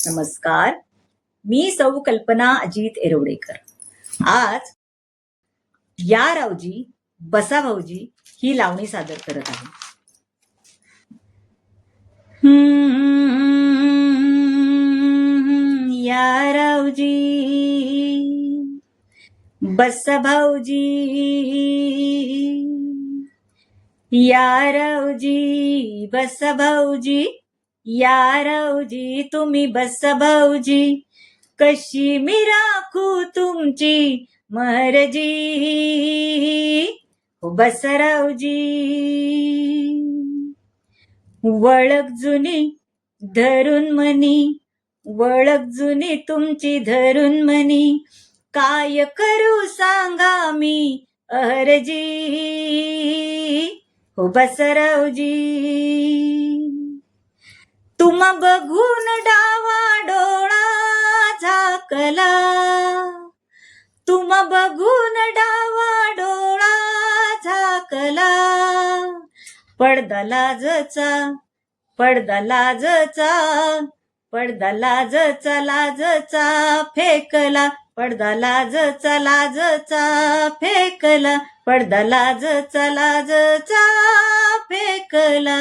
नमस्कार. मी सौ कल्पना अजित एरवडेकर. आज या रावजी बसा भाऊजी ही लावणी सादर करत आहे. या रावजी बसा भाऊजी, या रावजी बसा भाऊजी, या रावजी तुम्ही बसा भाऊजी, कशी मी राखू तुमची मर्जी, हो बसा रावजी. वळख जुनी धरून मनी, वळख जुनी तुमची धरून मनी, काय करू सांगा मी अर्जी, हो बसा रावजी. तुम्हा बघून डावा डोळा झाकला, तुम्हा बघून डावा डोळा झाकला, पडदा लाजचा, पडदा लाजचा, पडदा लाजचा लाजचा फेकला, पडदा लाजचा लाजचा फेकला, पडदा लाजचा लाजचा फेकला.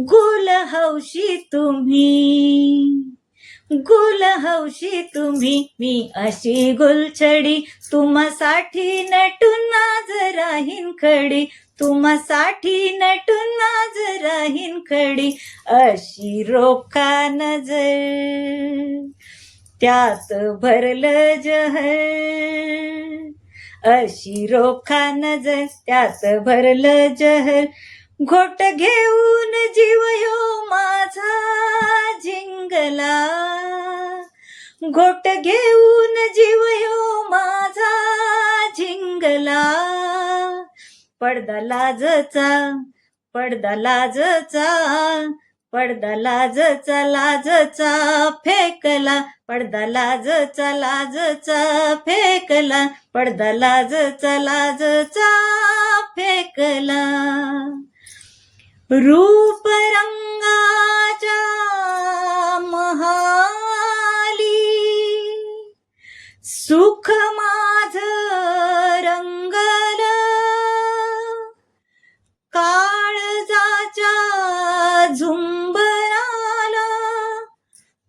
गुल हौशी तुम्ही, गुल हौशी तुम्ही, मी अशी गुलछडी, तुम्हासाठी नटून आज राहीन खडी, तुम्हासाठी नटून आज राहीन खडी, अशी रोखा नजर त्यात भरलं जहर, अशी रोखा नजर त्यात भरलं जहर, घोट घेऊन जीव यो माझा झिंगला, घोट घेऊन जीव यो माझा झिंगला, पडदा लाजचा, पडदा लाजचा, पडदा लाजचा लाजचा फेकला, पडदा लाजचा लाजचा फेकला, पडदा लाजचा लाजचा फेकला. रूप रंगाच्या महाली, सुख माझ रंगल, काळजाच्या झुंबराला,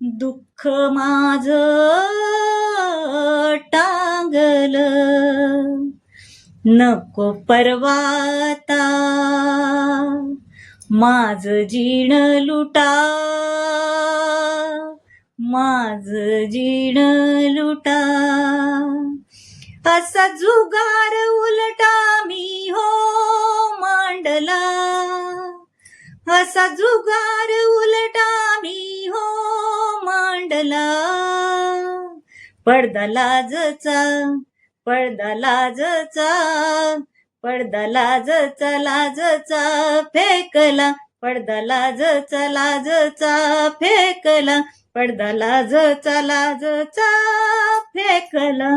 दुःख माझ टांगल, नको परवाता माझ जीण लुटा, माझ जीण लुटा, असा जुगार उलटा मी हो मांडला, असा जुगार उलटा मी हो मांडला, पडदा लाजचा, पडदा लाजचा, पडदा लाजचा लाजचा फेकला, पडदा लाजचा लाजचा फेकला, पडदा लाजचा लाजचा फेकला.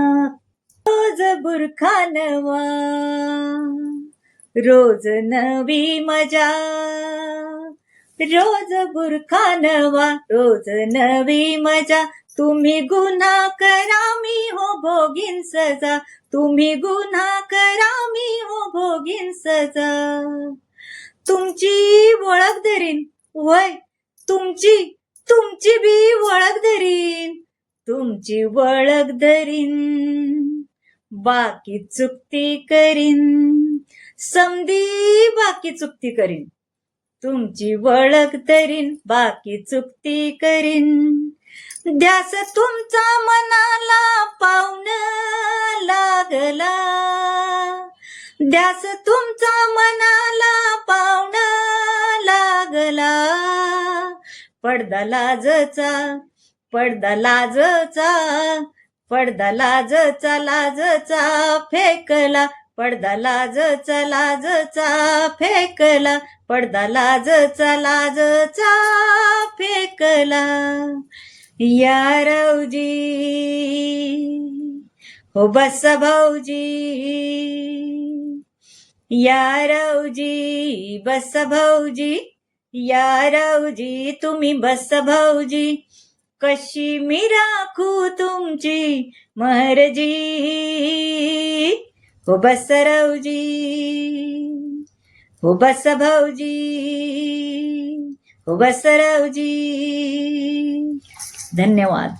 रोज बुरखा नवा, रोज नवी मजा, रोज बुरखा नवा, रोज नवी मजा, तुम्ही गुन्हा करा मी हो भोगीन सजा, तुम्ही गुन्हा करा मी हो भोगीन सजा, तुमची ओळख धरीन, वय तुमची, तुमची बी ओळख धरीन, तुमची ओळख धरीन, बाकी चुकती करीन, समधी बाकी चुकती करीन, तुमची ओळख धरीन, बाकी चुकती करीन, ध्यास तुमचा मनाला पाऊण लागला, ध्यास तुमचा मनाला पाऊण लागला, पडदा लाजचा, पडदा लाजचा, पडदा लाजचा लाजचा फेकला, पडदा लाजचा लाजचा फेकला, पडदा लाजचा लाजचा फेकला. या रावजी हो बसा भाऊजी, या रावजी बसा भाऊजी, या राऊजी तुम्ही बस भाऊजी, कशी मी राखू तुमची महरजी. हो बस राऊजी, हो बस भाऊजी, हो बस राऊजी. धन्यवाद.